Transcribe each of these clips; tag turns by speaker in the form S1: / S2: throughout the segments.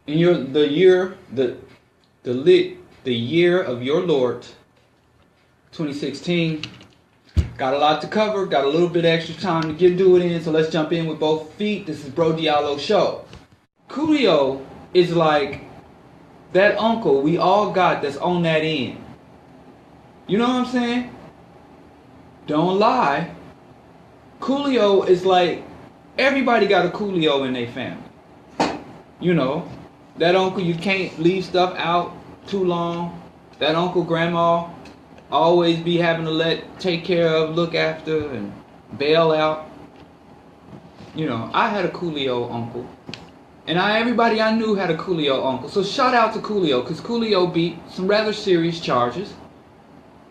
S1: In the year of your Lord, 2016. Got a lot to cover. Got a little bit extra time to do it in. So let's jump in with both feet. This is Bro Diallo Show. Coolio is like that uncle we all got that's on that end. You know what I'm saying? Don't lie. Coolio is like everybody got a Coolio in their family. You know, that uncle you can't leave stuff out too long. That uncle grandma always be having to take care of, look after, and bail out. You know, I had a Coolio uncle. And everybody I knew had a Coolio uncle. So shout out to Coolio, because Coolio beat some rather serious charges.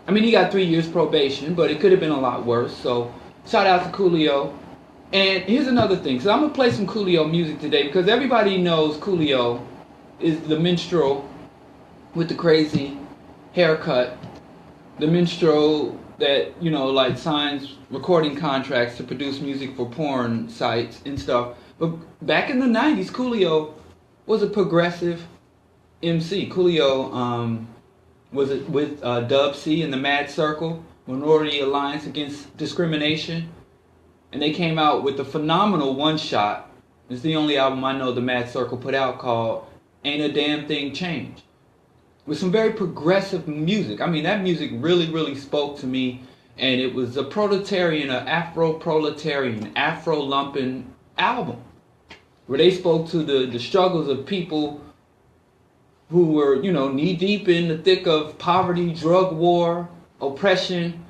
S1: I mean, he got 3 years probation, but it could have been a lot worse. So shout out to Coolio. And here's another thing. So I'm going to play some Coolio music today, because everybody knows Coolio is the minstrel with the crazy haircut. The minstrel that, you know, like signs recording contracts to produce music for porn sites and stuff. But back in the 90s, Coolio was a progressive MC. Coolio was with Dub C and the Mad Circle, Minority Alliance Against Discrimination. And they came out with a phenomenal one-shot. It's the only album I know the Mad Circle put out, called Ain't a Damn Thing Changed. With some very progressive music. I mean, that music really, really spoke to me. And it was a proletarian, an Afro-proletarian, Afro-lumping album. Where they spoke to the struggles of people who were, you know, knee-deep in the thick of poverty, drug war, oppression,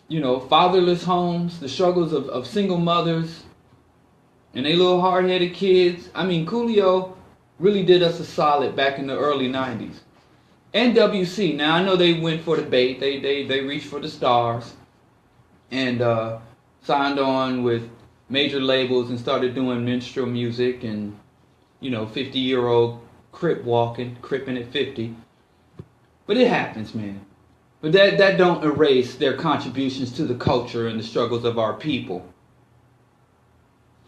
S1: you know, fatherless homes, the struggles of single mothers, and they little hard-headed kids. I mean, Coolio really did us a solid back in the early 90s. NWC, now I know they went for the bait, they reached for the stars, and signed on with major labels and started doing minstrel music and, you know, 50-year-old cripping at 50. But it happens, man. But that don't erase their contributions to the culture and the struggles of our people.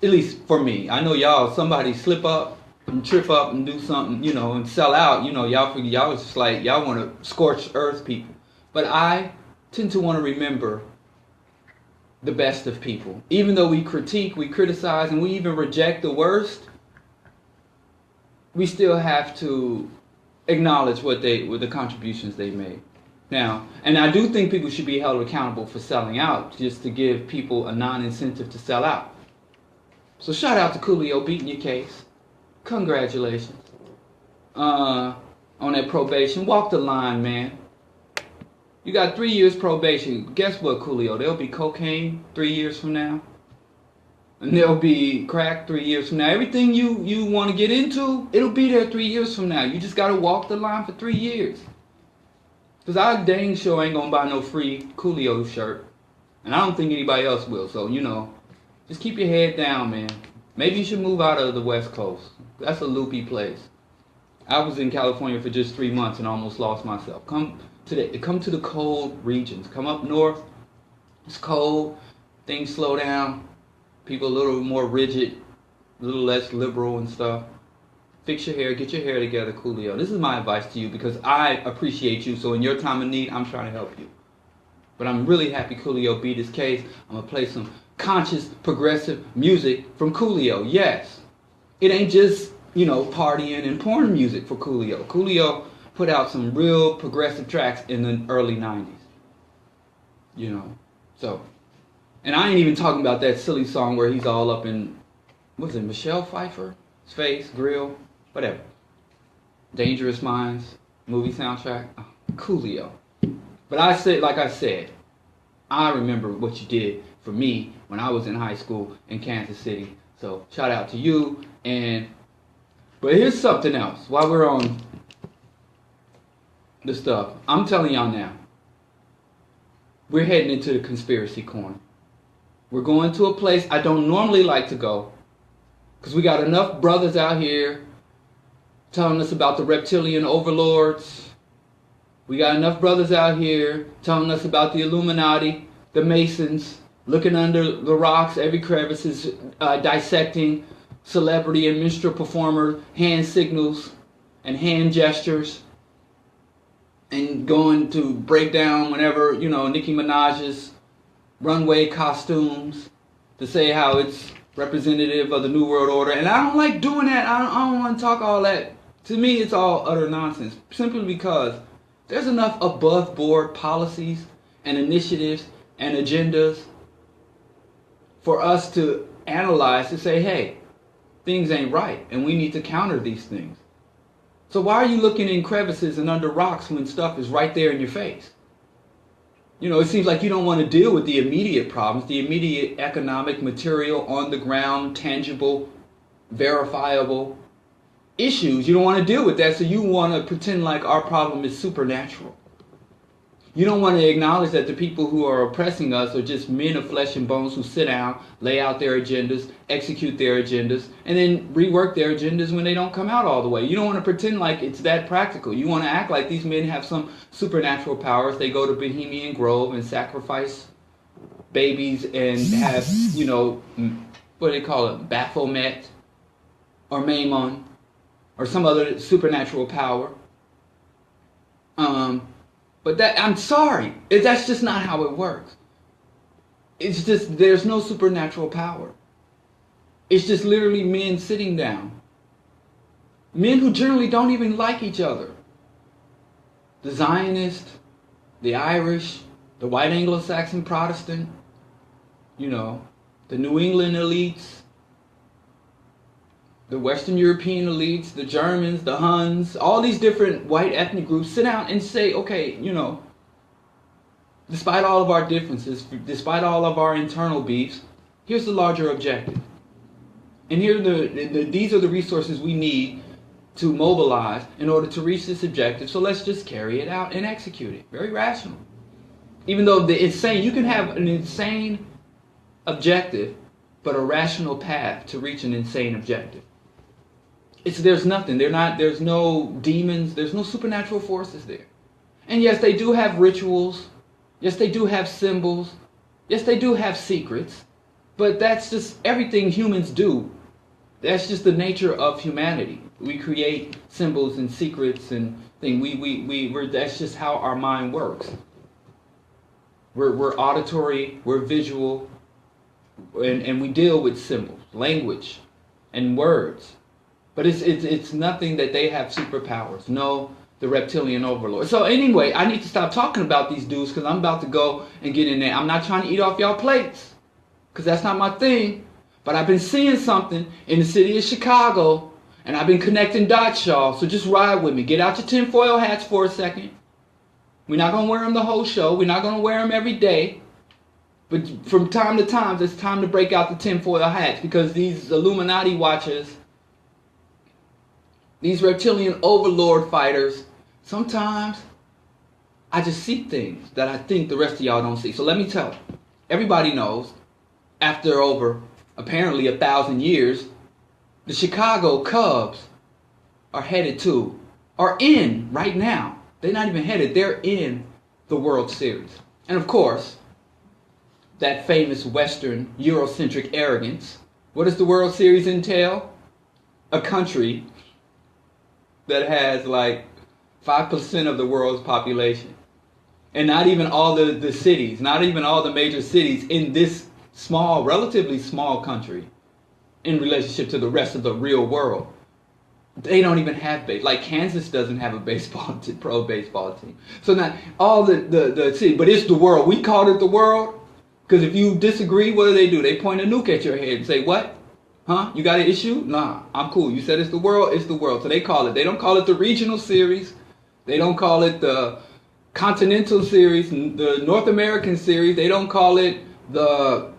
S1: At least for me. I know y'all, somebody slip up and trip up and do something, you know, and sell out, you know, y'all was just like, y'all want to scorch earth people. But I tend to want to remember the best of people. Even though we critique, we criticize, and we even reject the worst, we still have to acknowledge what the contributions they made. Now, and I do think people should be held accountable for selling out, just to give people a non-incentive to sell out. So shout out to Coolio beating your case. Congratulations. On that probation. Walk the line, man. You got 3 years probation. Guess what, Coolio? There'll be cocaine 3 years from now. And there'll be crack 3 years from now. Everything you want to get into, it'll be there 3 years from now. You just got to walk the line for 3 years. Because I dang sure ain't going to buy no free Coolio shirt. And I don't think anybody else will. So, you know, just keep your head down, man. Maybe you should move out of the West Coast. That's a loopy place. I was in California for just 3 months and almost lost myself. Come to the cold regions. Come up north. It's cold. Things slow down. People a little more rigid, a little less liberal and stuff. Fix your hair. Get your hair together, Coolio. This is my advice to you because I appreciate you. So in your time of need, I'm trying to help you. But I'm really happy Coolio beat his case. I'm going to play some conscious, progressive music from Coolio. Yes. It ain't just, you know, partying and porn music for Coolio. Coolio put out some real progressive tracks in the early 90s. You know. So. And I ain't even talking about that silly song where he's all up in, what's it, Michelle Pfeiffer's face, grill, whatever. Dangerous Minds, movie soundtrack. Oh, Coolio. But I said, like I said, I remember what you did for me when I was in high school in Kansas City. So shout out to you. But here's something else. While we're on the stuff, I'm telling y'all now, we're heading into the conspiracy corner. We're going to a place I don't normally like to go because we got enough brothers out here telling us about the reptilian overlords. We got enough brothers out here telling us about the Illuminati, the Masons, looking under the rocks, every crevice is dissecting celebrity and minstrel performer hand signals and hand gestures and going to break down whenever, Nicki Minaj's runway costumes to say how it's representative of the New World Order. And I don't like doing that. I don't want to talk all that. To me, it's all utter nonsense. Simply because there's enough above board policies and initiatives and agendas for us to analyze to say, hey, things ain't right and we need to counter these things. So why are you looking in crevices and under rocks when stuff is right there in your face? It seems like you don't want to deal with the immediate problems, the immediate economic, material, on the ground, tangible, verifiable issues. You don't want to deal with that, so you want to pretend like our problem is supernatural. You don't want to acknowledge that the people who are oppressing us are just men of flesh and bones who sit down, lay out their agendas, execute their agendas, and then rework their agendas when they don't come out all the way. You don't want to pretend like it's that practical. You want to act like these men have some supernatural powers. They go to Bohemian Grove and sacrifice babies and have, what do they call it, Baphomet or Maimon or some other supernatural power. But I'm sorry, that's just not how it works. It's just, there's no supernatural power. It's just literally men sitting down. Men who generally don't even like each other. The Zionist, the Irish, the white Anglo-Saxon Protestant, the New England elites, the Western European elites, the Germans, the Huns, all these different white ethnic groups sit down and say, okay, despite all of our differences, despite all of our internal beefs, here's the larger objective. And these are the resources we need to mobilize in order to reach this objective. So let's just carry it out and execute it. Very rational. Even though you can have an insane objective, but a rational path to reach an insane objective. There's nothing. There's no demons. There's no supernatural forces there. And yes, they do have rituals. Yes, they do have symbols. Yes, they do have secrets. But that's just everything humans do. That's just the nature of humanity. We create symbols and secrets and things. That's just how our mind works. We're auditory. We're visual. And we deal with symbols, language, and words. But it's nothing that they have superpowers. No, the reptilian overlord. So anyway, I need to stop talking about these dudes because I'm about to go and get in there. I'm not trying to eat off y'all plates because that's not my thing. But I've been seeing something in the city of Chicago and I've been connecting dots, y'all. So just ride with me. Get out your tinfoil hats for a second. We're not going to wear them the whole show. We're not going to wear them every day. But from time to time, it's time to break out the tinfoil hats because these Illuminati watchers, these reptilian overlord fighters, sometimes I just see things that I think the rest of y'all don't see. So let me tell you, everybody knows, after over apparently 1,000 years, the Chicago Cubs are in right now. They're not even headed, they're in the World Series. And of course, that famous Western Eurocentric arrogance. What does the World Series entail? A country that has like 5% of the world's population. And not even all the cities, not even all the major cities in this relatively small country in relationship to the rest of the real world. They don't even have like Kansas doesn't have a pro baseball team. So not all the city, but it's the world. We call it the world. Because if you disagree, what do? They point a nuke at your head and say, what? Huh? You got an issue? Nah, I'm cool. You said it's the world, it's the world. So they don't call it the regional series. They don't call it the continental series, the North American series. They don't call it the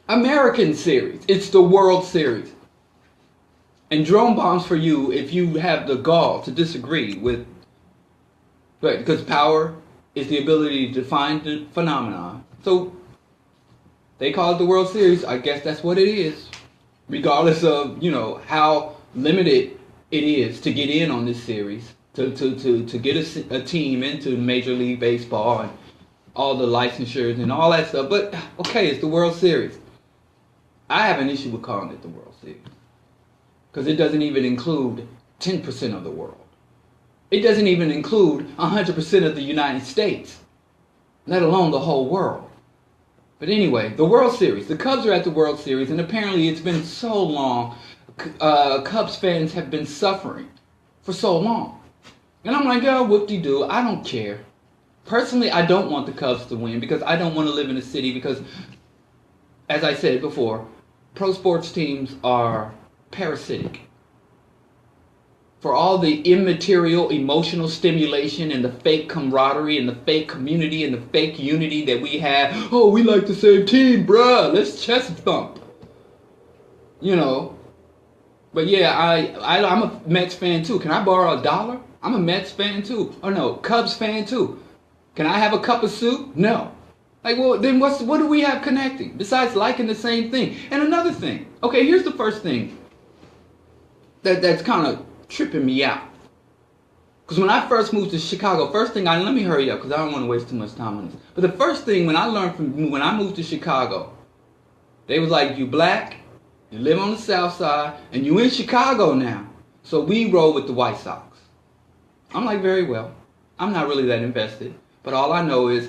S1: American series. It's the World Series. And drone bombs for you if you have the gall to disagree with, because power is the ability to define the phenomenon. So they call it the World Series. I guess that's what it is. Regardless of, how limited it is to get in on this series, to get a team into Major League Baseball and all the licensures and all that stuff. But, okay, it's the World Series. I have an issue with calling it the World Series. because it doesn't even include 10% of the world. It doesn't even include 100% of the United States, let alone the whole world. But anyway, the World Series. The Cubs are at the World Series, and apparently it's been so long. Cubs fans have been suffering for so long. And I'm like, yo, whoop-de-doo, I don't care. Personally, I don't want the Cubs to win because I don't want to live in a city because, as I said before, pro sports teams are parasitic. For all the immaterial emotional stimulation and the fake camaraderie and the fake community and the fake unity that we have. Oh, we like the same team, bruh. Let's chest thump. You know. But yeah, I'm a Mets fan too. Can I borrow $1? I'm a Mets fan too. Oh no, Cubs fan too. Can I have a cup of soup? No. Like, well, then what do we have connecting besides liking the same thing? And another thing. Okay, here's the first thing that's kind of tripping me out. Because when I first moved to Chicago, let me hurry up because I don't want to waste too much time on this. But the first thing when I moved to Chicago, they was like, you black, you live on the south side, and you in Chicago now. So we roll with the White Sox. I'm like, very well. I'm not really that invested. But all I know is,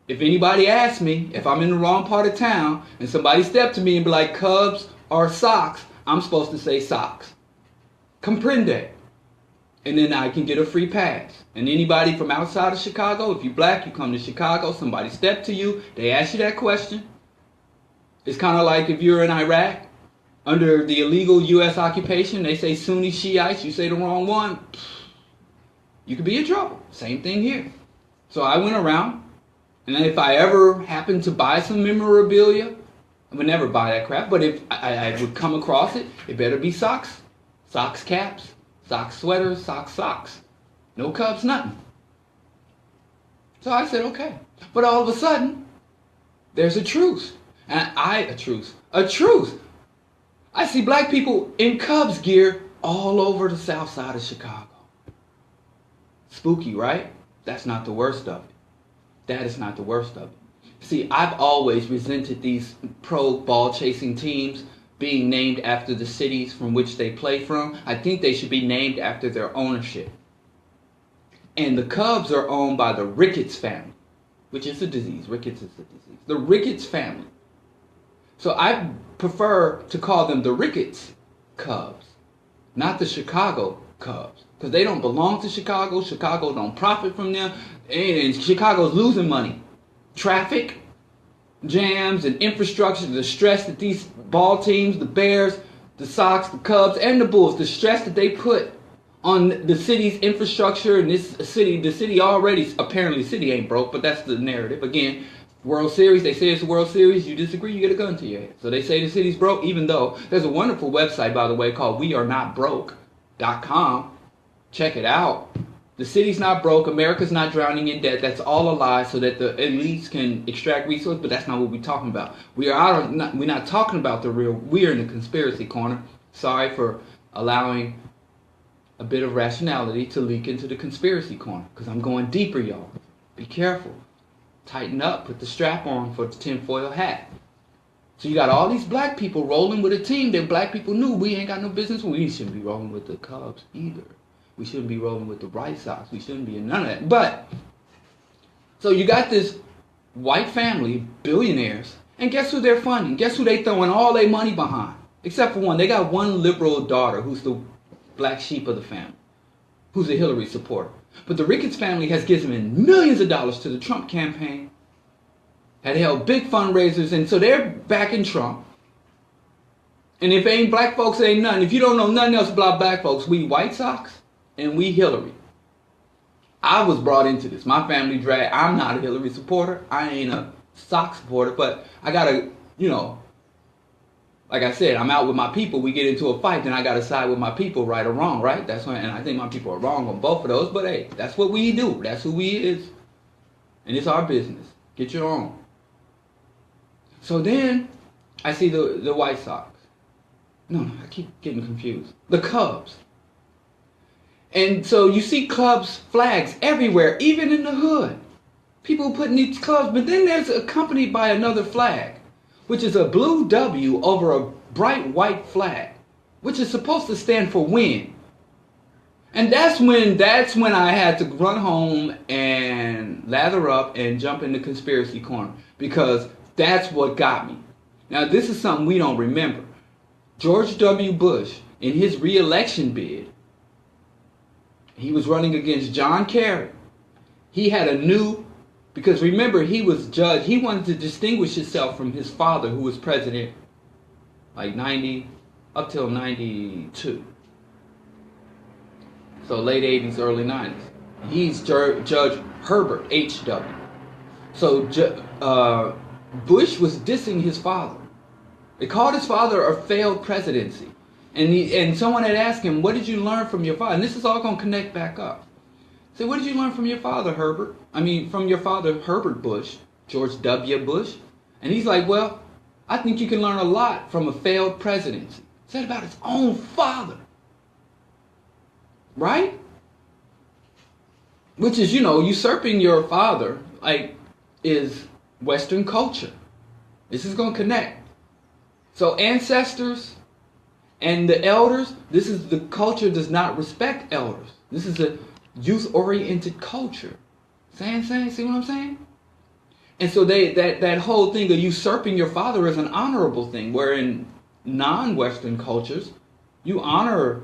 S1: if anybody asks me if I'm in the wrong part of town, and somebody step to me and be like, Cubs or Sox, I'm supposed to say Sox. Comprende. And then I can get a free pass. And anybody from outside of Chicago, if you're black, you come to Chicago, somebody step to you, they ask you that question. It's kind of like if you're in Iraq, under the illegal U.S. occupation, they say Sunni Shiites, you say the wrong one, you could be in trouble. Same thing here. So I went around, and if I ever happened to buy some memorabilia, I would never buy that crap, but if I would come across it, it better be Sox. Sox caps, Sox sweaters, Sox socks. No Cubs, nothing. So I said, okay. But all of a sudden, there's a truce. And a truce. I see black people in Cubs gear all over the south side of Chicago. Spooky, right? That's not the worst of it. That is not the worst of it. See, I've always resented these pro ball chasing teams being named after the cities from which they play from. I think they should be named after their ownership. And the Cubs are owned by the Ricketts family, which is a disease. Ricketts is a disease. The Ricketts family. So I prefer to call them the Ricketts Cubs, not the Chicago Cubs. Because they don't belong to Chicago. Chicago don't profit from them. And Chicago's losing money. Traffic jams and infrastructure, the stress that these ball teams, the Bears, the Sox, the Cubs, and the Bulls, the stress that they put on the city's infrastructure, and this city, the city already, apparently the city ain't broke, but that's the narrative. Again, World Series, they say it's the World Series, you disagree, you get a gun to your head. So they say the city's broke, even though there's a wonderful website, by the way, called wearenotbroke.com. Check it out. The city's not broke. America's not drowning in debt. That's all a lie so that the elites can extract resources, but that's not what we're talking about. We're not talking about the real. We're in the conspiracy corner. Sorry for allowing a bit of rationality to leak into the conspiracy corner because I'm going deeper, y'all. Be careful. Tighten up. Put the strap on for the tinfoil hat. So you got all these black people rolling with a team that black people knew we ain't got no business with. We shouldn't be rolling with the Cubs either. We shouldn't be rolling with the White Sox. We shouldn't be in none of that. But, so you got this white family, billionaires, and guess who they're funding? Guess who they throwing all their money behind? Except for one. They got one liberal daughter who's the black sheep of the family, who's a Hillary supporter. But the Ricketts family has given millions of dollars to the Trump campaign, had held big fundraisers, and so they're backing Trump. And if it ain't black folks, it ain't nothing. If you don't know nothing else about black folks, we White Sox. And we Hillary. I was brought into this. My family drag. I'm not a Hillary supporter. I ain't a Sox supporter. But I gotta, like I said, I'm out with my people. We get into a fight, then I gotta side with my people, right or wrong, right? That's when, and I think my people are wrong on both of those. But hey, that's what we do. That's who we is. And it's our business. Get your own. So then I see the White Sox. No, I keep getting confused. The Cubs. And so you see Cubs flags everywhere, even in the hood. People putting these Cubs, but then there's accompanied by another flag, which is a blue W over a bright white flag. which is supposed to stand for win. And that's when I had to run home and lather up and jump in the conspiracy corner, because that's what got me. Now, this is something we don't remember. George W. Bush, in his re-election bid, he was running against John Kerry. He had a new, because remember, he was judge. He wanted to distinguish himself from his father, who was president like 90 up till 92. So late 80s, early 90s. He's Judge Herbert H.W. So Bush was dissing his father. They called his father a failed presidency. And someone had asked him, what did you learn from your father? And this is all going to connect back up. Say, what did you learn from your father, Herbert? From your father, Herbert Bush, George W. Bush. And he's like, well, I think you can learn a lot from a failed presidency. Said about his own father. Right? Which is, usurping your father, is Western culture. This is going to connect. So ancestors and the elders, the culture does not respect elders. This is a youth-oriented culture. See what I'm saying? And so that whole thing of usurping your father is an honorable thing, where in non-Western cultures, you honor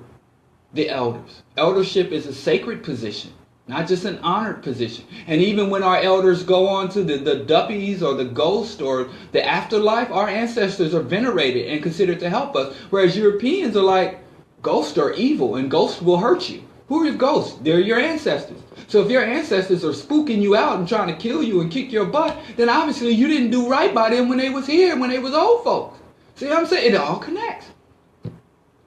S1: the elders. Eldership is a sacred position, not just an honored position. And even when our elders go on to the duppies or the ghost or the afterlife, our ancestors are venerated and considered to help us. Whereas Europeans are like, ghosts are evil and ghosts will hurt you. Who are ghosts? They're your ancestors. So if your ancestors are spooking you out and trying to kill you and kick your butt, then obviously you didn't do right by them when they was here, when they was old folks. See what I'm saying? It all connects.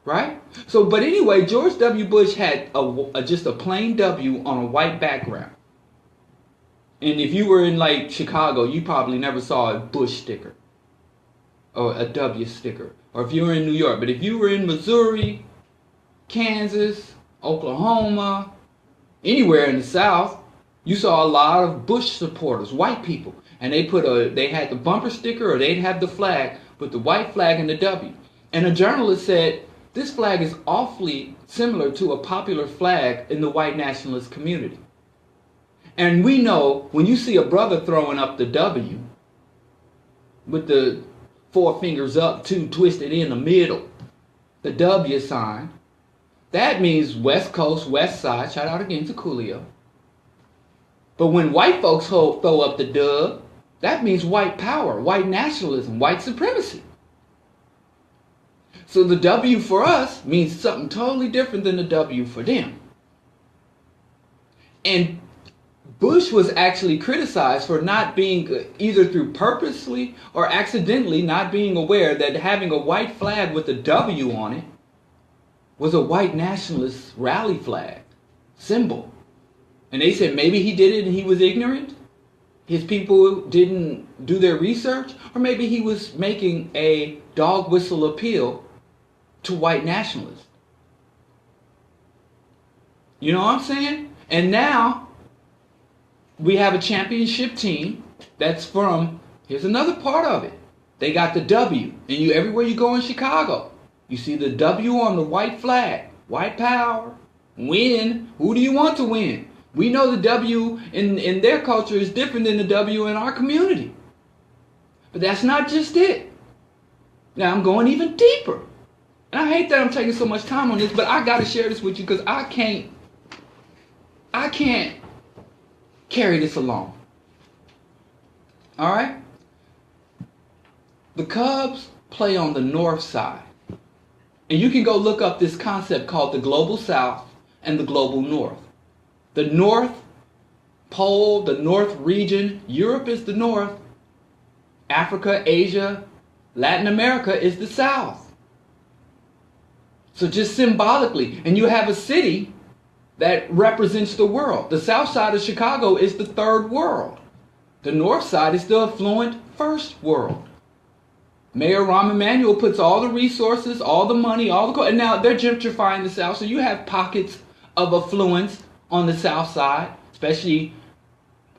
S1: Right? So, but anyway, George W. Bush had just a plain W on a white background. And if you were in like Chicago, you probably never saw a Bush sticker or a W sticker. Or if you were in New York. But if you were in Missouri, Kansas, Oklahoma, anywhere in the South, you saw a lot of Bush supporters, white people. And they had the bumper sticker, or they'd have the flag with the white flag and the W. And a journalist said, this flag is awfully similar to a popular flag in the white nationalist community. And we know when you see a brother throwing up the W with the 4 fingers up, 2 twisted in the middle, the W sign, that means West Coast, West Side. Shout out again to Coolio. But when white folks throw up the dub, that means white power, white nationalism, white supremacy. So the W for us means something totally different than the W for them. And Bush was actually criticized for not being, either through purposely or accidentally, not being aware that having a white flag with a W on it was a white nationalist rally flag symbol. And they said maybe he did it and he was ignorant. His people didn't do their research, or maybe he was making a dog whistle appeal to white nationalists. You know what I'm saying? And now we have a championship team that's from, here's another part of it. They got the W, and everywhere you go in Chicago, you see the W on the white flag. White power, win. Who do you want to win? We know the W in their culture is different than the W in our community. But that's not just it. Now I'm going even deeper. And I hate that I'm taking so much time on this, but I got to share this with you because I can't carry this alone. All right? The Cubs play on the north side. And you can go look up this concept called the global south and the global north. The North Pole, the North region, Europe is the north. Africa, Asia, Latin America is the south. So just symbolically, and you have a city that represents the world. The south side of Chicago is the third world. The north side is the affluent first world. Mayor Rahm Emanuel puts all the resources, all the money, and now they're gentrifying the south, so you have pockets of affluence on the south side, especially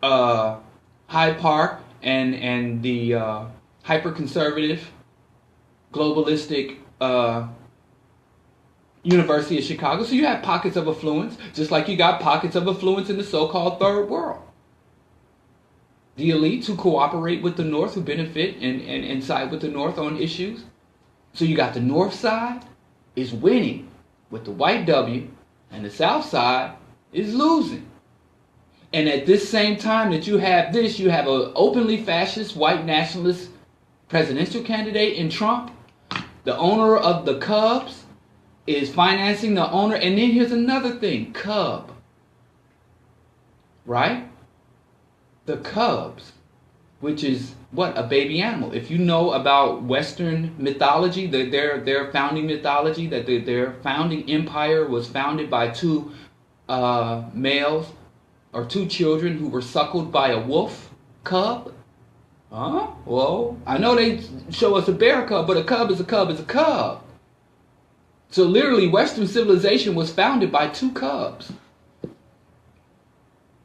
S1: Hyde Park and the hyper-conservative, globalistic University of Chicago. So you have pockets of affluence, just like you got pockets of affluence in the so-called third world. The elites who cooperate with the North, who benefit and side with the North on issues. So you got the North side is winning with the white W, and the South side is losing. And at this same time that you have this, you have an openly fascist, white nationalist presidential candidate in Trump. The owner of the Cubs is financing the owner. And then here's another thing, Cub. Right? The Cubs, which is what? A baby animal. If you know about Western mythology, their founding mythology, that their founding empire was founded by two males or two children who were suckled by a wolf cub. Huh? Well, I know they show us a bear cub, but a cub is a cub is a cub. So literally, Western civilization was founded by two cubs.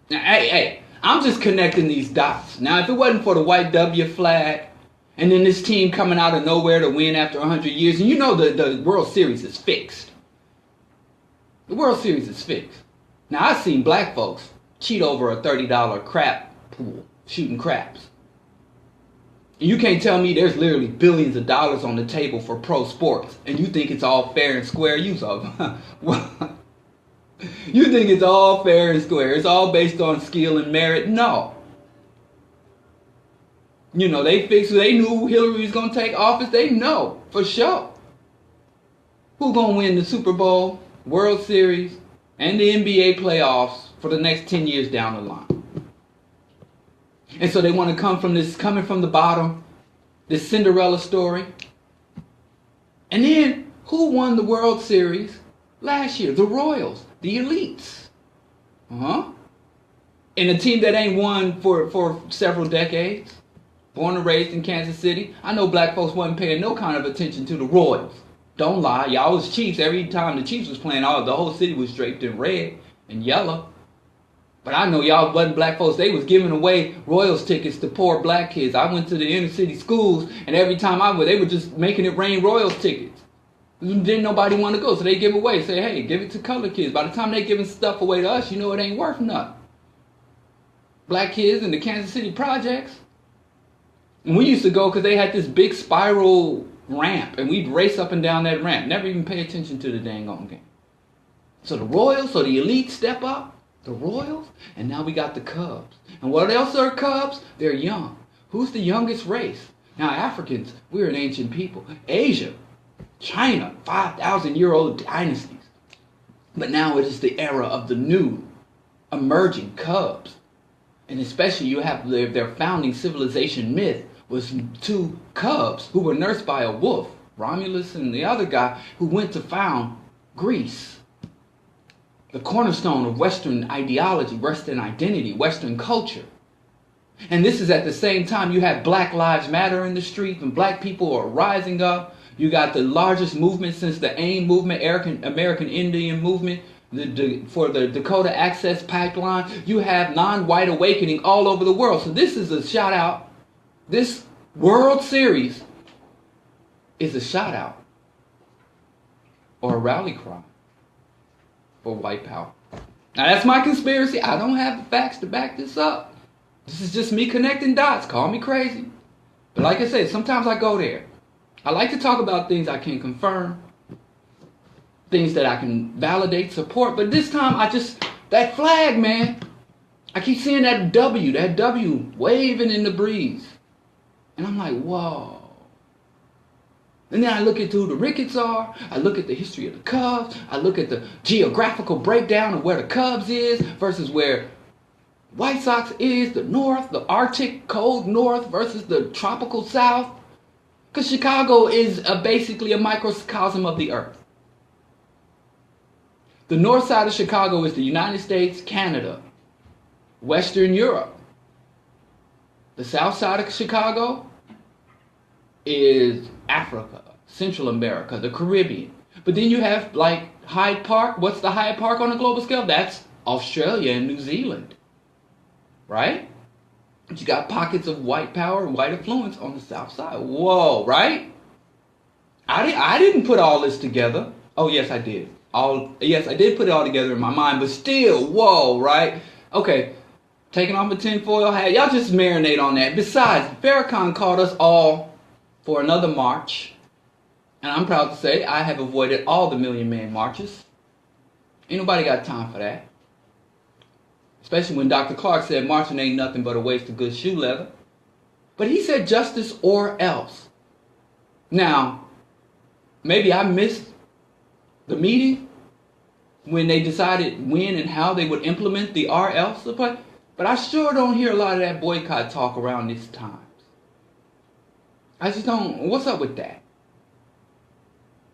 S1: Now, hey, I'm just connecting these dots. Now, if it wasn't for the white W flag, and then this team coming out of nowhere to win after 100 years, and you know the World Series is fixed. The World Series is fixed. Now, I've seen black folks cheat over a $30 crap pool, shooting craps. And you can't tell me there's literally billions of dollars on the table for pro sports, and you think it's all fair and square use of them. You think it's all fair and square. It's all based on skill and merit. No. You know, they knew Hillary was going to take office. They know, for sure. Who's going to win the Super Bowl, World Series, and the NBA playoffs for the next 10 years down the line. And so they want to coming from the bottom, this Cinderella story. And then, who won the World Series last year? The Royals. The elites. And a team that ain't won for several decades. Born and raised in Kansas City. I know black folks wasn't paying no kind of attention to the Royals. Don't lie. Y'all was Chiefs. Every time the Chiefs was playing, the whole city was draped in red and yellow. But I know y'all wasn't black folks. They was giving away Royals tickets to poor black kids. I went to the inner city schools, and every time I went, they were just making it rain Royals tickets. Didn't nobody want to go, so they give away. Say, hey, give it to colored kids. By the time they giving stuff away to us, you know it ain't worth nothing. Black kids in the Kansas City projects. And we used to go because they had this big spiral ramp, and we'd race up and down that ramp. Never even pay attention to the dang on game. So the Royals, so the elite step up. The Royals, and now we got the Cubs. And what else are Cubs? They're young. Who's the youngest race? Now Africans, we're an ancient people. Asia, China, 5,000-year-old dynasties. But now it is the era of the new, emerging Cubs. And especially you have their founding civilization myth was two Cubs who were nursed by a wolf, Romulus and the other guy, who went to found Greece. The cornerstone of Western ideology, Western identity, Western culture. And this is at the same time you have Black Lives Matter in the streets and black people are rising up. You got the largest movement since the AIM movement, American Indian movement, for the Dakota Access Pipeline. You have non-white awakening all over the world. So this is a shout out. This World Series is a shout out or a rally cry for white power. Now that's my conspiracy. I don't have the facts to back this up. This is just me connecting dots. Call me crazy. But like I said, sometimes I go there. I like to talk about things I can confirm, things that I can validate, support. But this time that flag, man. I keep seeing that W waving in the breeze. And I'm like, whoa. And then I look at who the Ricketts are. I look at the history of the Cubs. I look at the geographical breakdown of where the Cubs is versus where White Sox is, the North, the Arctic cold North versus the tropical South. Because Chicago is basically a microcosm of the earth. The north side of Chicago is the United States, Canada, Western Europe. The south side of Chicago is Africa, Central America, the Caribbean. But then you have like Hyde Park. What's the Hyde Park on the global scale? That's Australia and New Zealand, right? But you got pockets of white power and white influence on the south side. Whoa, right? I didn't put all this together. Oh, yes, I did. Yes, I did put it all together in my mind, but still, whoa, right? Okay, taking off a tinfoil hat. Y'all just marinate on that. Besides, Farrakhan called us all for another march. And I'm proud to say I have avoided all the Million Man marches. Ain't nobody got time for that. Especially when Dr. Clark said marching ain't nothing but a waste of good shoe leather. But he said justice or else. Now, maybe I missed the meeting when they decided when and how they would implement the or else, but I sure don't hear a lot of that boycott talk around these times. I just don't. What's up with that?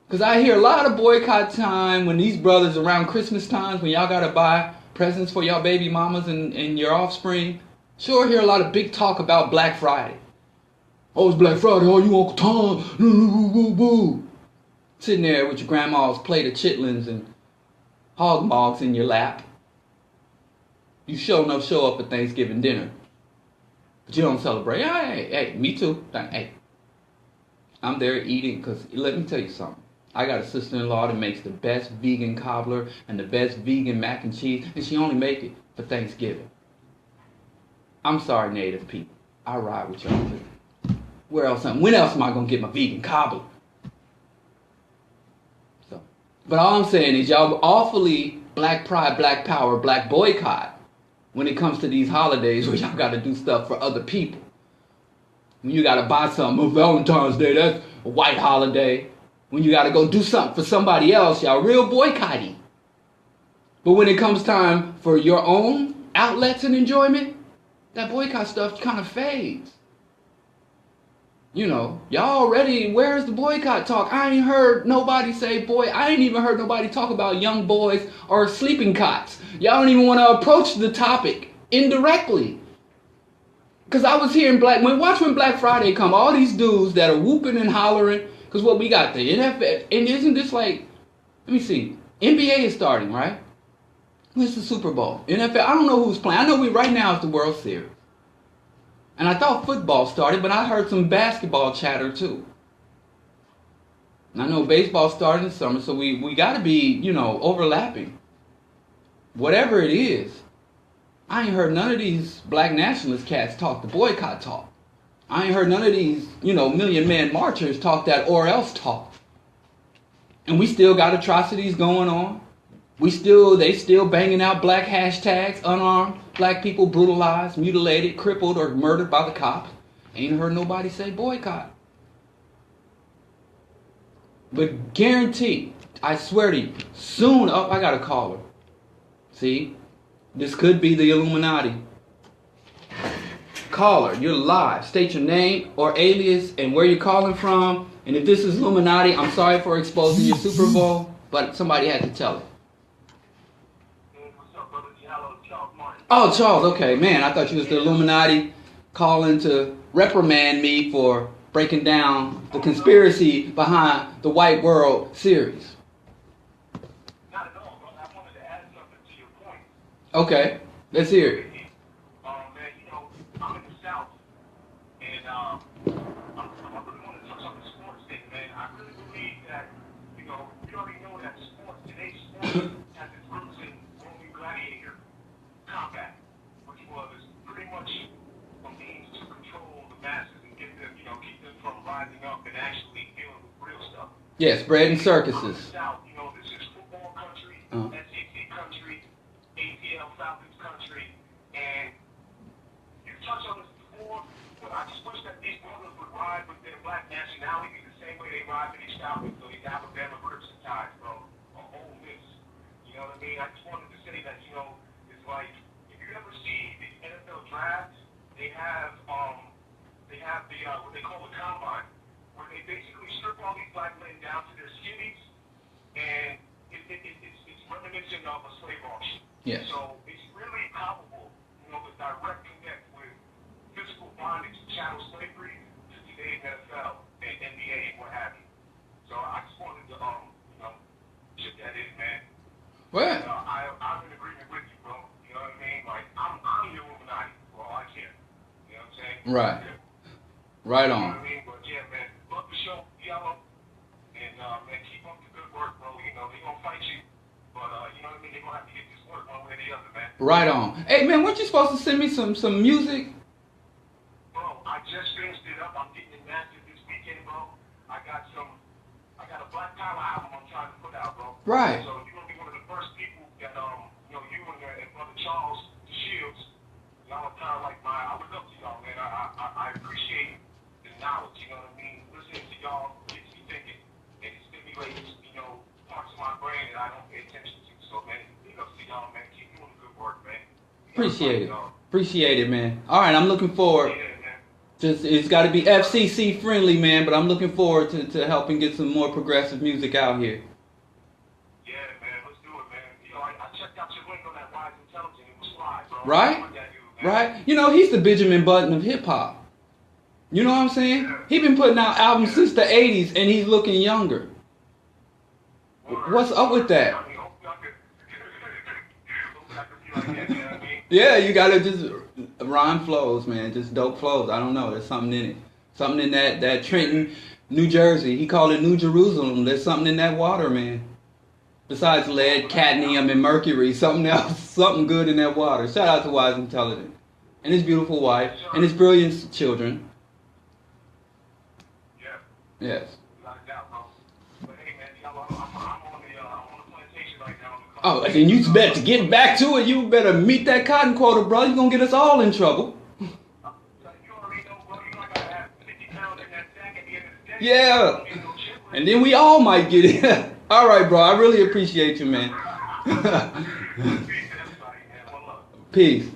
S1: Because I hear a lot of boycott time when these brothers around Christmas times, when y'all got to buy presents for y'all baby mamas and your offspring. Sure hear a lot of big talk about Black Friday. Oh, it's Black Friday. Oh, you Uncle Tom. Sitting there with your grandma's plate of chitlins and hog mogs in your lap. You sure enough show up at Thanksgiving dinner. But you don't celebrate. Hey, me too. Hey, I'm there eating because let me tell you something. I got a sister-in-law that makes the best vegan cobbler and the best vegan mac and cheese, and she only make it for Thanksgiving. I'm sorry, Native people. I ride with y'all too. When else am I gonna get my vegan cobbler? So, but all I'm saying is y'all awfully black pride, black power, black boycott when it comes to these holidays where y'all gotta do stuff for other people. When you gotta buy something on Valentine's Day, that's a white holiday. When you gotta go do something for somebody else, y'all real boycotty. But when it comes time for your own outlets and enjoyment, that boycott stuff kind of fades. You know, y'all already, where's the boycott talk? I ain't heard nobody say, I ain't even heard nobody talk about young boys or sleeping cots. Y'all don't even want to approach the topic indirectly. Because I was hearing when Black Friday come, all these dudes that are whooping and hollering, because what we got, the NFL, and isn't this like, let me see, NBA is starting, right? When's the Super Bowl? NFL, I don't know who's playing. I know right now it's the World Series. And I thought football started, but I heard some basketball chatter too. And I know baseball started in the summer, so we got to be, overlapping. Whatever it is, I ain't heard none of these black nationalist cats talk the boycott talk. I ain't heard none of these, Million Man marchers talk that or else talk. And we still got atrocities going on. They still banging out black hashtags, unarmed black people brutalized, mutilated, crippled, or murdered by the cops. Ain't heard nobody say boycott. But guarantee, I swear to you, soon, I got a caller. See, this could be the Illuminati. Caller, you're live. State your name or alias and where you're calling from. And if this is Illuminati, I'm sorry for exposing your Super Bowl, but somebody had to tell it.
S2: What's up, brother? Diallo, Charles Martin.
S1: Oh, Charles, okay. Man, I thought you was the Illuminati calling to reprimand me for breaking down the conspiracy behind the White World series.
S2: Not at all, brother. I wanted to add something to your point.
S1: Okay, let's hear it.
S2: Man, I'm in the South, and I really want to touch on the sports thing, man. I really believe that, we already know that today's sport has its roots in Roman gladiator combat, which was pretty much a means to control the masses and get them, keep them from rising up and actually dealing with real stuff.
S1: Yes, bread and circuses.
S2: South, this is football country, SEC country, ATL Falcons country, and you've touched on this before, but I just wish that these brothers would ride with their black nationality the same way they ride with these Falcons, so these Alabama Crimson Tides, bro, or Ole Miss. You know what I mean? I just wanted to say that, it's like, if you ever see the NFL draft, they have the, what they call the combine, where they basically strip all these black men down to their skinnies, and it's reminiscent of a slave auction.
S1: Yes.
S2: So it's really palpable, the direct connect with physical bondage and chattel slavery to today's NFL and NBA and what have you. So I just wanted to, chip that in, man.
S1: Well,
S2: And, I'm in agreement with you, bro. You know what I mean? Like, I'm the Illuminati for all I can. You know what I'm saying?
S1: right. Right
S2: You know
S1: on.
S2: what I mean? But yeah, man, love the show, Diallo. And, man, keep up the good work, bro. You the other, man.
S1: Right on. Hey, man, weren't you supposed to send me some music?
S2: Bro, I just finished it up. I'm getting it mastered this weekend, bro. I got a Black Power album I'm trying to put out, bro.
S1: Right.
S2: So you're gonna be one of the first people that you and Brother Charles Shields, y'all are kind of like I look up to y'all, man. I appreciate the knowledge, you know what I mean? Listening to y'all gets me thinking, and it stimulates, parts of my brain that I don't pay attention to. So, man, big up to y'all, man. Keep doing the good work, man.
S1: Appreciate it. Appreciate it, man. All right, I'm looking forward.
S2: Yeah, man.
S1: It's got to be FCC friendly, man, but I'm looking forward to helping get some more progressive music out here.
S2: Yeah, man, let's do it, man. I checked out your link on that Wise Intelligent. It was live, bro.
S1: Right? Right? He's the Benjamin Button of hip-hop. You know what I'm saying?
S2: Yeah.
S1: He's been putting out albums since the 80s, and he's looking younger. What's up with that? Yeah, you gotta just rhyme flows, man. Just dope flows. I don't know. There's something in it. Something in that Trenton, New Jersey. He called it New Jerusalem. There's something in that water, man. Besides lead, cadmium, and mercury, something else, something good in that water. Shout out to Wise Intelligent. And his beautiful wife, and his brilliant children.
S2: Yeah.
S1: Yes.
S2: Without a doubt, bro. But hey, man, I'm on the plantation right now.
S1: Oh, and you better to get back to it. You better meet that cotton quota, bro. You're gonna get us all in trouble.
S2: You already know, bro. You gotta have 50 pounds in that sack at the end of the day.
S1: Yeah. And then we all might get it. All right, bro. I really appreciate you, man. Peace.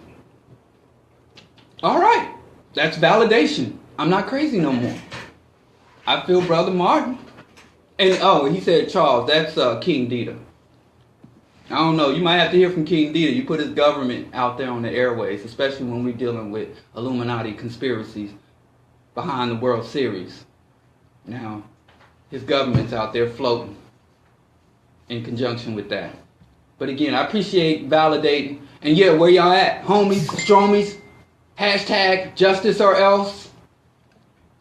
S1: All right. That's validation. I'm not crazy no more. I feel Brother Martin. And, he said Charles. That's King Dita. I don't know. You might have to hear from King Dita. You put his government out there on the airways, especially when we're dealing with Illuminati conspiracies behind the World Series. Now, his government's out there floating in conjunction with that. But again, I appreciate validating. And yeah, where y'all at? Homies, stromies, hashtag justice or else.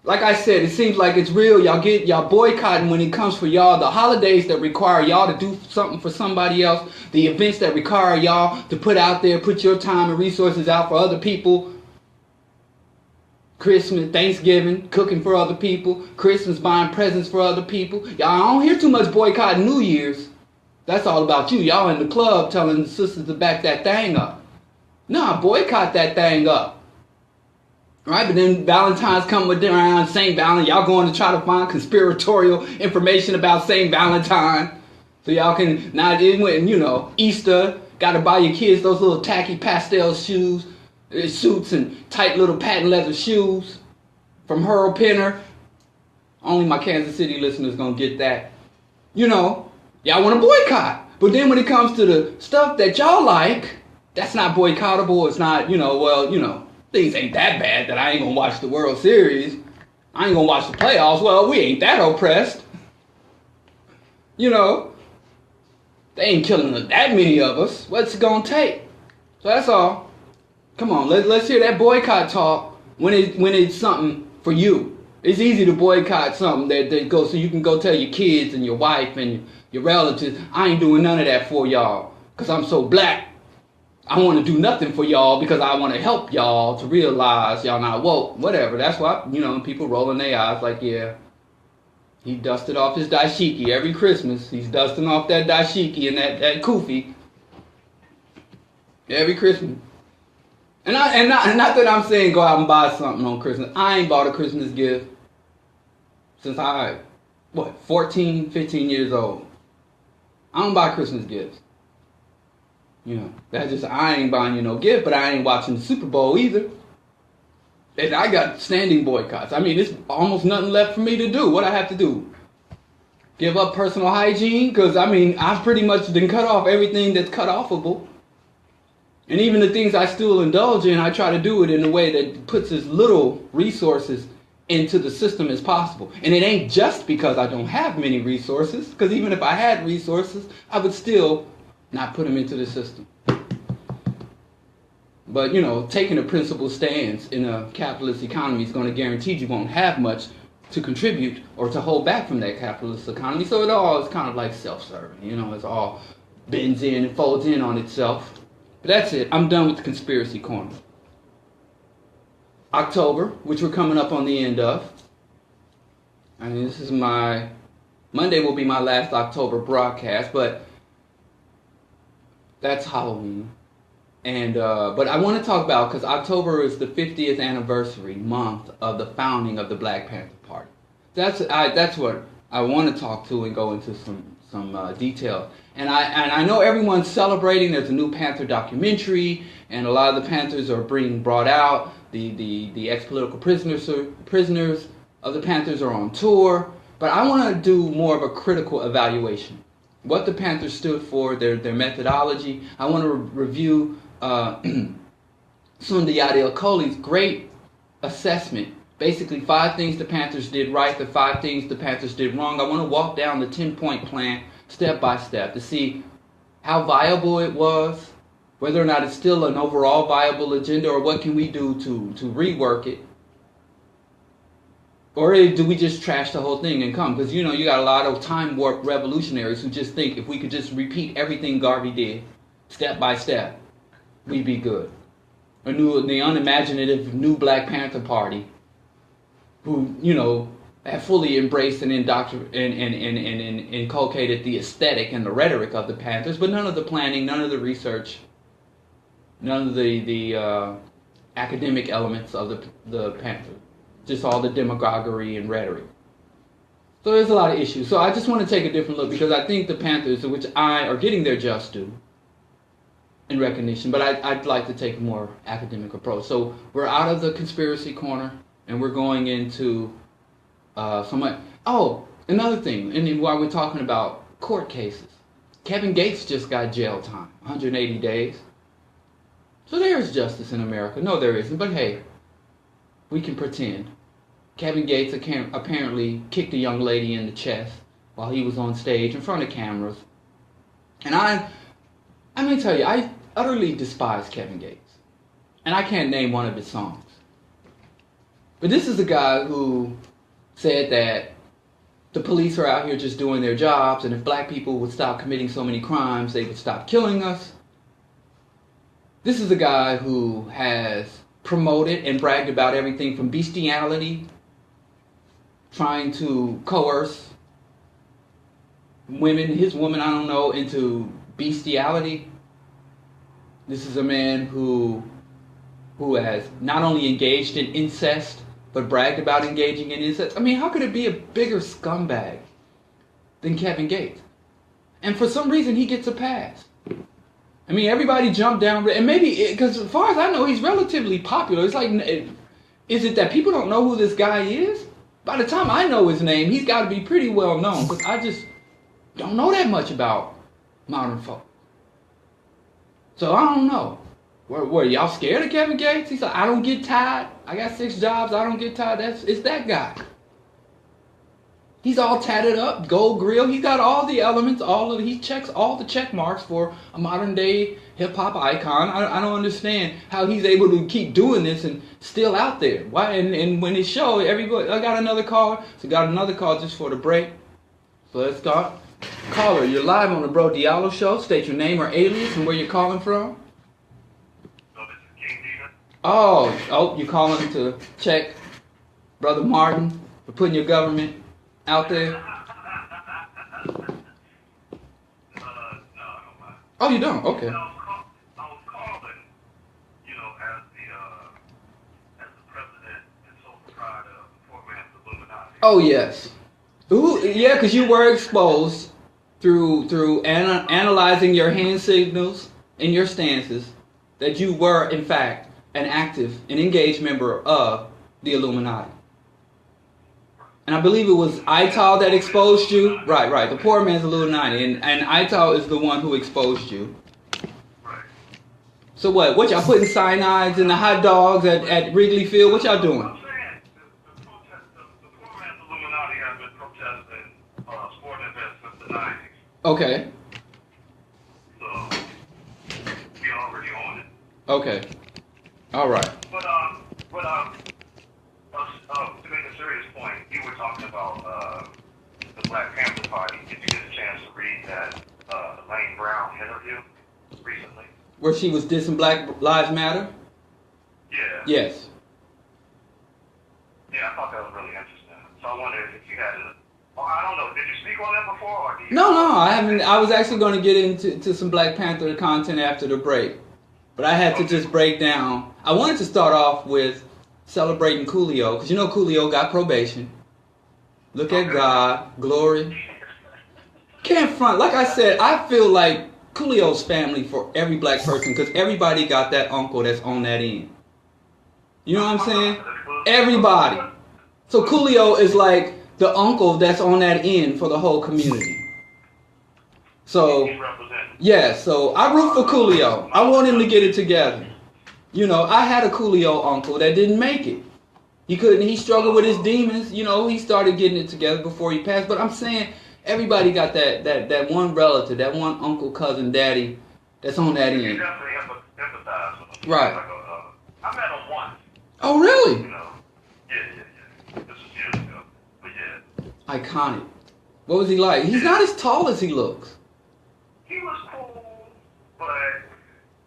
S1: Like I said, it seems like it's real. Y'all boycotting when it comes for y'all. The holidays that require y'all to do something for somebody else. The events that require y'all to put out there, put your time and resources out for other people. Christmas, Thanksgiving, cooking for other people. Christmas, buying presents for other people. Y'all, I don't hear too much boycotting New Year's. That's all about you. Y'all in the club telling the sisters to back that thing up. Nah, boycott that thing up. Right, but then Valentine's coming around, St. Valentine. Y'all going to try to find conspiratorial information about St. Valentine. So y'all can, now when, Easter, got to buy your kids those little tacky pastel shoes, suits and tight little patent leather shoes from Hurl Penner. Only my Kansas City listeners going to get that. Y'all want to boycott. But then when it comes to the stuff that y'all like, that's not boycottable. It's not, things ain't that bad that I ain't gonna watch the World Series. I ain't gonna watch the playoffs. Well, we ain't that oppressed. They ain't killing that many of us. What's it gonna take? So that's all. Come on, let's hear that boycott talk when it's something for you. It's easy to boycott something that goes so you can go tell your kids and your wife and your relatives, I ain't doing none of that for y'all because I'm so black. I want to do nothing for y'all because I want to help y'all to realize y'all not woke. Whatever. That's why, people rolling their eyes like, yeah, he dusted off his dashiki every Christmas. He's dusting off that dashiki and that kufi every Christmas. And not that I'm saying go out and buy something on Christmas. I ain't bought a Christmas gift since 14, 15 years old. I don't buy Christmas gifts. I ain't buying you no gift, but I ain't watching the Super Bowl either. And I got standing boycotts. It's almost nothing left for me to do. What I have to do? Give up personal hygiene? Because, I've pretty much been cut off everything that's cut offable. And even the things I still indulge in, I try to do it in a way that puts as little resources into the system as possible. And it ain't just because I don't have many resources, because even if I had resources, I would still not put them into the system. But, taking a principled stance in a capitalist economy is going to guarantee you won't have much to contribute or to hold back from that capitalist economy. So it all is kind of like self-serving. It's all bends in and folds in on itself. But that's it. I'm done with the conspiracy corner. October, which we're coming up on the end of. I mean, this is Monday will be my last October broadcast, but that's Halloween. And but I want to talk about, because October is the 50th anniversary month of the founding of the Black Panther Party. That's what I want to talk to and go into some detail. And I know everyone's celebrating. There's a new Panther documentary, and a lot of the Panthers are being brought out. The ex-political prisoners of the Panthers are on tour. But I want to do more of a critical evaluation. What the Panthers stood for, their methodology. I want to review Sunday Diallo Show's great assessment. Basically, 5 things the Panthers did right, the 5 things the Panthers did wrong. I want to walk down the 10-point plan step by step to see how viable it was, whether or not it's still an overall viable agenda, or what can we do to rework it. Or do we just trash the whole thing and come? Because, you know, you got a lot of time warp revolutionaries who just think if we could just repeat everything Garvey did, step by step, we'd be good. The unimaginative new Black Panther Party, who, you know, have fully embraced and inculcated the aesthetic and the rhetoric of the Panthers, but none of the planning, none of the research, none of the academic elements of the Panthers. Just all the demagoguery and rhetoric. So there's a lot of issues. So I just want to take a different look, because I think the Panthers, which are getting their just due in recognition, but I'd like to take a more academic approach. So we're out of the conspiracy corner, and we're going into another thing, and then while we're talking about court cases, Kevin Gates just got jail time, 180 days. So there's justice in America. No, there isn't, but hey, we can pretend. Kevin Gates apparently kicked a young lady in the chest while he was on stage in front of cameras. And I'm going to tell you, I utterly despise Kevin Gates. And I can't name one of his songs. But this is a guy who said that the police are out here just doing their jobs, and if black people would stop committing so many crimes, they would stop killing us. This is a guy who has promoted and bragged about everything from bestiality, trying to coerce his woman, I don't know, into bestiality. This is a man who has not only engaged in incest, but bragged about engaging in incest. I mean, how could it be a bigger scumbag than Kevin Gates? And for some reason, he gets a pass. I mean, everybody jumped down, and maybe, because as far as I know, he's relatively popular. It's like, is it that people don't know who this guy is? By the time I know his name, he's got to be pretty well known, because I just don't know that much about modern folk. So I don't know. Were y'all scared of Kevin Gates? He said, I don't get tired. I got 6 jobs. I don't get tired. It's that guy. He's all tatted up, gold grill. He's got all the elements, he checks all the check marks for a modern day hip hop icon. I don't understand how he's able to keep doing this and still out there. Why? And when it showed, everybody, I got another call. So got another call just for the break. So let's start. Caller, you're live on the Bro Diallo Show. State your name or alias and where you're calling from.
S2: So this is King Dina.
S1: Oh, you're calling to check Brother Martin for putting your government out there?
S2: No, I don't mind.
S1: Oh, you don't? Okay.
S2: I was calling, you know, as the president and sole proprietor of the poor man's Illuminati.
S1: Oh, yes. Yeah, because you were exposed through analyzing your hand signals and your stances that you were, in fact, an active and engaged member of the Illuminati. And I believe it was Ital that exposed you. Right. The poor man's Illuminati. And Ital is the one who exposed you.
S2: Right.
S1: So what y'all putting cyanides in the hot dogs at Wrigley Field? What y'all doing?
S2: I'm saying the poor man's Illuminati has been protesting sporting events since the 90s.
S1: Okay.
S2: So we already on it.
S1: Okay. All right.
S2: But to make a serious point, you were talking about the Black Panther Party. Did you get a chance to read that Lane Brown interview recently?
S1: Where she was dissing Black Lives Matter?
S2: Yeah.
S1: Yes.
S2: Yeah, I thought that was really interesting. So I wondered if you had I don't know, did you speak on that before? Or do you
S1: No, I haven't. I was actually going to get into some Black Panther content after the break. But I had to just break down. I wanted to start off with celebrating Coolio, because you know Coolio got probation. Look at God, glory. Can't front. Like I said, I feel like Coolio's family for every black person, because everybody got that uncle that's on that end. You know what I'm saying? Everybody. So Coolio is like the uncle that's on that end for the whole community. So, yeah, so I root for Coolio. I want him to get it together. You know, I had a Coolio uncle that didn't make it. He struggled with his demons. You know, he started getting it together before he passed. But I'm saying everybody got that one relative, that one uncle, cousin, daddy that's on that end.
S2: You definitely empathize with him.
S1: Right.
S2: Like I met him once.
S1: Oh, really?
S2: You know. Yeah. This was years ago. But yeah.
S1: Iconic. What was he like? He's not as tall as he looks.
S2: He was cool, but,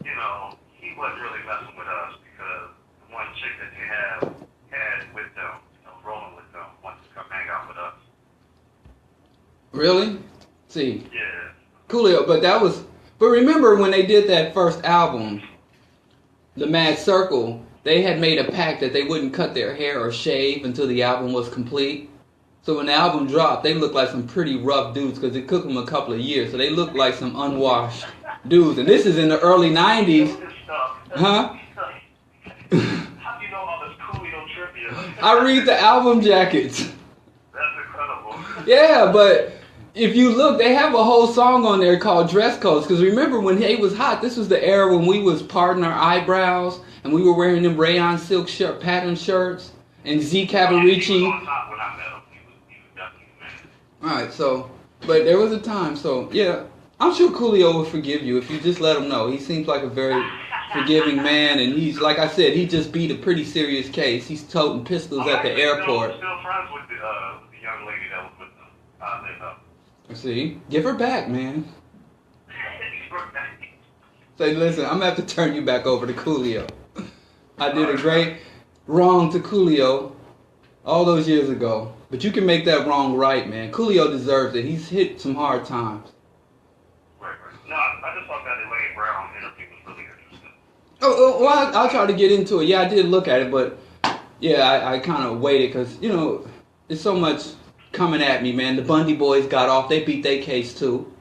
S2: you know, he wasn't really messing with us because the one chick that they had with them, you know, rolling with them, wanted to come hang out with us.
S1: Really? See.
S2: Yeah.
S1: Coolio, but remember when they did that first album, The Mad Circle, they had made a pact that they wouldn't cut their hair or shave until the album was complete. So when the album dropped, they looked like some pretty rough dudes because it took them a couple of years. So they looked like some unwashed dudes. And this is in the early 90s. Huh?
S2: How do you know all this Coolio trivia?
S1: I read the album jackets.
S2: That's incredible.
S1: Yeah, but if you look, they have a whole song on there called Dress Codes. Because remember, when he was hot, this was the era when we was parting our eyebrows and we were wearing them rayon silk pattern shirts and Z Cavaricci. Alright, so, but there was a time, so, yeah, I'm sure Coolio will forgive you if you just let him know. He seems like a very forgiving man, and he's, like I said, he just beat a pretty serious case. He's toting pistols at the airport.
S2: I'm still friends with the young lady that was with them.
S1: See? Give her back, man. Say, listen, I'm going to have to turn you back over to Coolio. I did a great wrong to Coolio all those years ago. But you can make that wrong right, man. Coolio deserves it. He's hit some hard times.
S2: Right. No, I just thought that Elaine Brown interview was really interesting.
S1: Well, I'll try to get into it. Yeah, I did look at it, but yeah, I kind of waited because, you know, there's so much coming at me, man. The Bundy boys got off. They beat their case, too.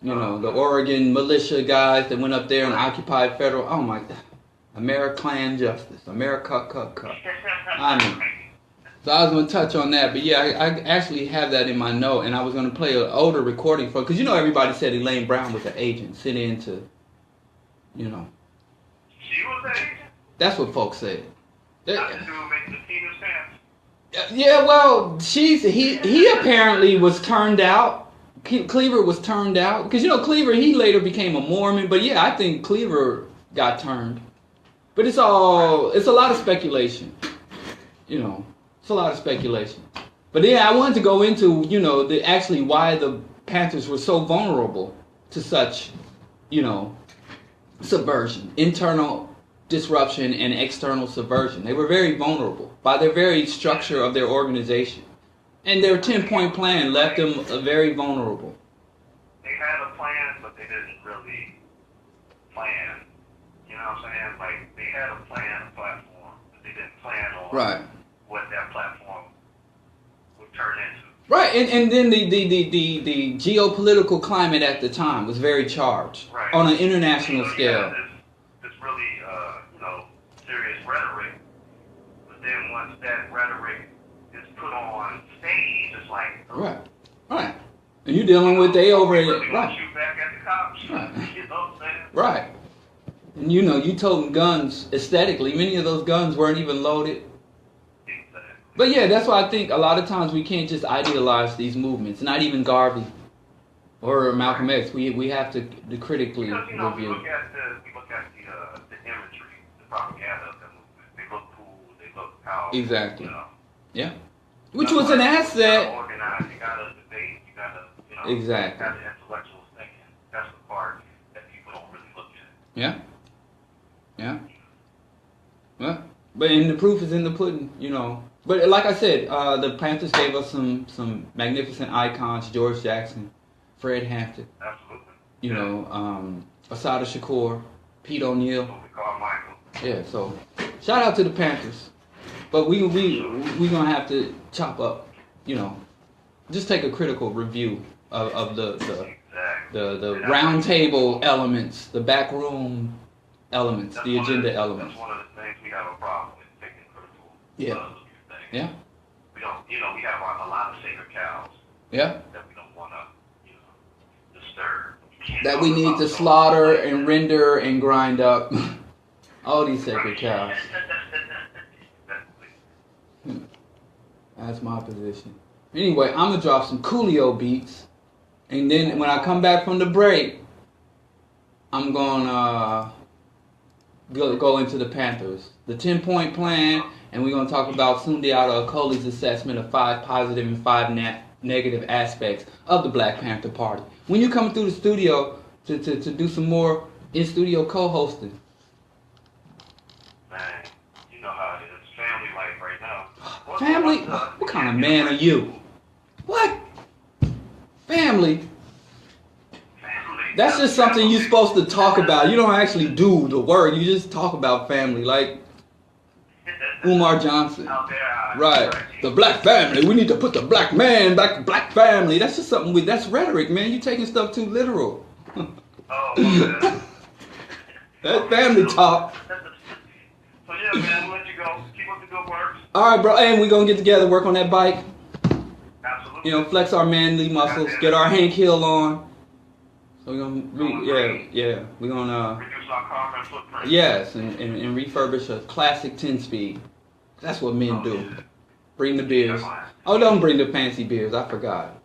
S1: You know, the Oregon militia guys that went up there and occupied federal. Oh, my God. American justice. America. I mean. So I was going to touch on that, but yeah, I actually have that in my note, and I was going to play an older recording for, because you know everybody said Elaine Brown was an agent, sent in to, you know.
S2: She was an agent?
S1: That's what folks said.
S2: Nothing to do with making the team sense.
S1: Yeah, well, he apparently was turned out. Cleaver was turned out, because you know Cleaver, he later became a Mormon, but yeah, I think Cleaver got turned. But it's a lot of speculation, you know. It's a lot of speculation. But yeah, I wanted to go into, you know, actually why the Panthers were so vulnerable to such, you know, subversion, internal disruption and external subversion. They were very vulnerable by their very structure of their organization. And their 10-point plan left them very vulnerable.
S2: They had a plan, but they didn't really plan. You know what I'm saying? Like, they had a plan, a platform, but they didn't plan on what that platform would turn into.
S1: Right, and then the geopolitical climate at the time was very charged on an international scale.
S2: This really, you know, serious rhetoric, but then once that rhetoric is put on stage, it's like,
S1: right, and you're dealing with over it,
S2: really want to shoot back at the cops, you know what I'm saying?
S1: Right, and you know, you toting guns aesthetically. Many of those guns weren't even loaded. But yeah, that's why I think a lot of times we can't just idealize these movements. Not even Garvey or Malcolm X. We have to critically
S2: because,
S1: review.
S2: We look at the imagery, the propaganda of the movement. They look cool. They look powerful.
S1: Exactly.
S2: You know?
S1: Yeah. Which was an asset.
S2: You gotta organize. You gotta debate. You gotta, you know,
S1: exactly.
S2: have the intellectual thinking. That's the part that people don't really look at.
S1: Yeah. Yeah. Well, but and the proof is in the pudding, you know. But like I said, the Panthers gave us some magnificent icons: George Jackson, Fred Hampton,
S2: Absolutely.
S1: you know, Asada Shakur, Pete O'Neal.
S2: Carmichael.
S1: Yeah. So shout out to the Panthers. But we gonna have to chop up, you know, just take a critical review of the round table elements, the back room elements, the agenda elements.
S2: That's one of the things we have a problem with, taking critical things.
S1: Yeah.
S2: We don't, we have a lot of sacred cows.
S1: Yeah.
S2: That we don't want to, disturb.
S1: That we need to slaughter and render and grind up. All these sacred cows. That's my position. Anyway, I'm gonna drop some Coolio beats, and then when I come back from the break, I'm gonna go into the Panthers, the 10-point plan, and we're gonna talk about Sundiata Acoli's assessment of 5 positive and 5 negative aspects of the Black Panther Party. When you coming through the studio to do some more in-studio co-hosting?
S2: Man, you know how it is. Family life right now.
S1: Family? What kind of man are you? What? Family? That's just something you're supposed to talk about. You don't actually do the work. You just talk about family, like Umar Johnson. Right. The black family. We need to put the black man back. Black family. That's just something. That's rhetoric, man. You taking stuff too literal. That's family talk.
S2: So yeah, man, we'll let you go. Keep up the good work.
S1: All right, bro. And we're gonna get together, work on that bike.
S2: Absolutely.
S1: You know, flex our manly muscles, get our Hank Hill on. So we're gonna, we're gonna
S2: reduce our carbon footprint.
S1: Yes, and refurbish a classic 10-speed. That's what men do. Bring the beers. Oh, don't bring the fancy beers. I forgot.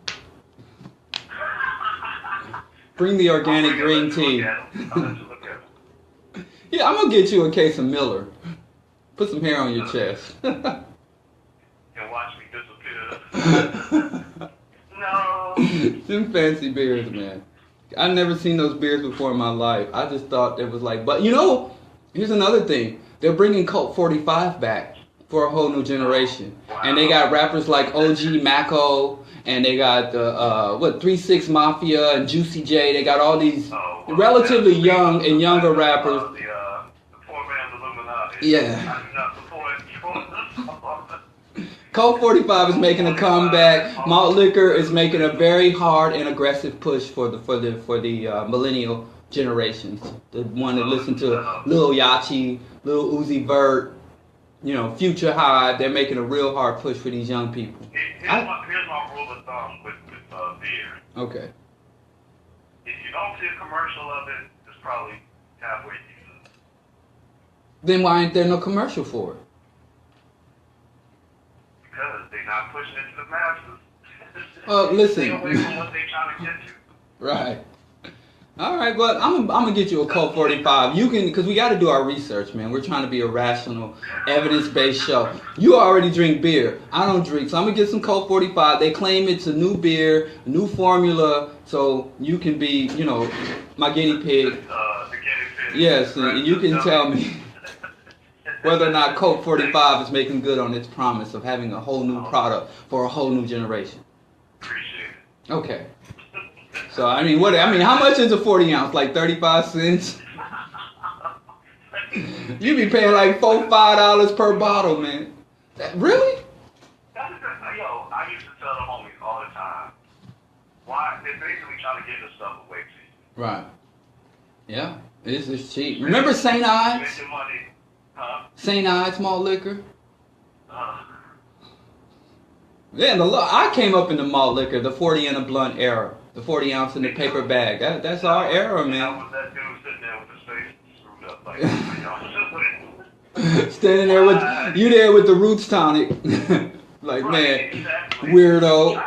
S1: Bring the organic green tea. Yeah, I'm gonna get you a case of Miller. Put some hair on your chest.
S2: And watch me disappear. No.
S1: Them fancy beers, man. I've never seen those beers before in my life. I just thought it was like, but you know, here's another thing. They're bringing Colt 45 back for a whole new generation.
S2: Wow.
S1: And they got rappers like OG Mako, and they got 3-6 Mafia and Juicy J. They got all these relatively young and younger rappers.
S2: The poor man's Illuminati.
S1: Yeah.
S2: I'm not supporting
S1: Colt 45 is making a comeback. Malt Liquor is making a very hard and aggressive push for the millennial generations. The one that listen to Lil Yachty, Lil Uzi Vert, you know, Future Hive. They're making a real hard push for these young people.
S2: Here's my rule of thumb with beer.
S1: Okay.
S2: If you don't see a commercial of it, it's probably halfway decent.
S1: Then why ain't there no commercial for it?
S2: Because they're not pushing it to the masses.
S1: Listen.
S2: Stay away from what they're trying to get to.
S1: Right. All right, but I'm gonna get you a Colt 45. You can, because we got to do our research, man. We're trying to be a rational, evidence-based show. You already drink beer. I don't drink, so I'm gonna get some Colt 45. They claim it's a new beer, new formula, so you can be, you know, my guinea pig.
S2: The guinea pig.
S1: Yes, and you can tell me whether or not Colt 45 is making good on its promise of having a whole new product for a whole new generation.
S2: Appreciate it.
S1: Okay. So I mean, how much is a 40 ounce? Like 35 cents? You be paying like $4-5 per bottle, man. Really?
S2: Yo, I used to tell the homies all the time. Why? They're basically trying to give this stuff away to you.
S1: Right. Yeah, it's cheap. Remember St. Ides?
S2: Spend your money, huh?
S1: St. Ides malt liquor? Yeah, I came up in the malt liquor, the 40 in a blunt era. The 40 ounce in the paper bag. That's our era, man.
S2: I was that dude sitting there with his face screwed up like, you know,
S1: standing there with the roots tonic. Like, right, man, exactly. Weirdo.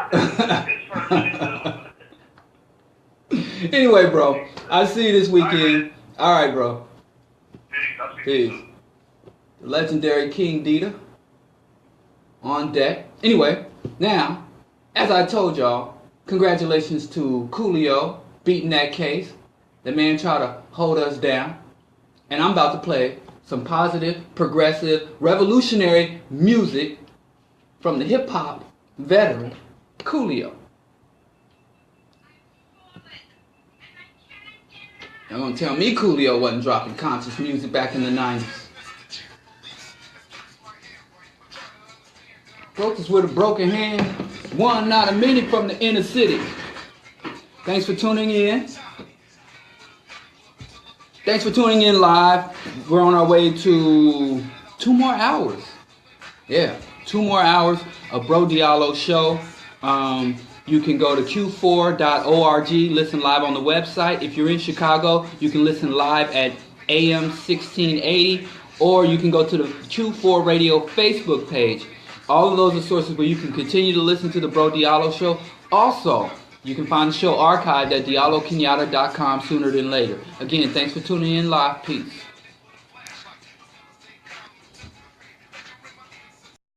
S1: Anyway, bro, I'll see you this weekend. All right, bro. Peace. The legendary King Dita on deck. Anyway, now, as I told y'all, congratulations to Coolio beating that case. The man tried to hold us down. And I'm about to play some positive, progressive, revolutionary music from the hip-hop veteran, Coolio. Y'all gonna tell me Coolio wasn't dropping conscious music back in the 90s. Broke is with a broken hand, one not a many from the inner city. Thanks for tuning in. Thanks for tuning in live. We're on our way to 2 more hours. Yeah, 2 more hours of Bro Diallo Show. You can go to q4.org, listen live on the website. If you're in Chicago, you can listen live at AM 1680, or you can go to the Q4 Radio Facebook page. All of those are sources where you can continue to listen to the Bro Diallo Show. Also, you can find the show archived at diallokenyatta.com sooner than later. Again, thanks for tuning in live. Peace.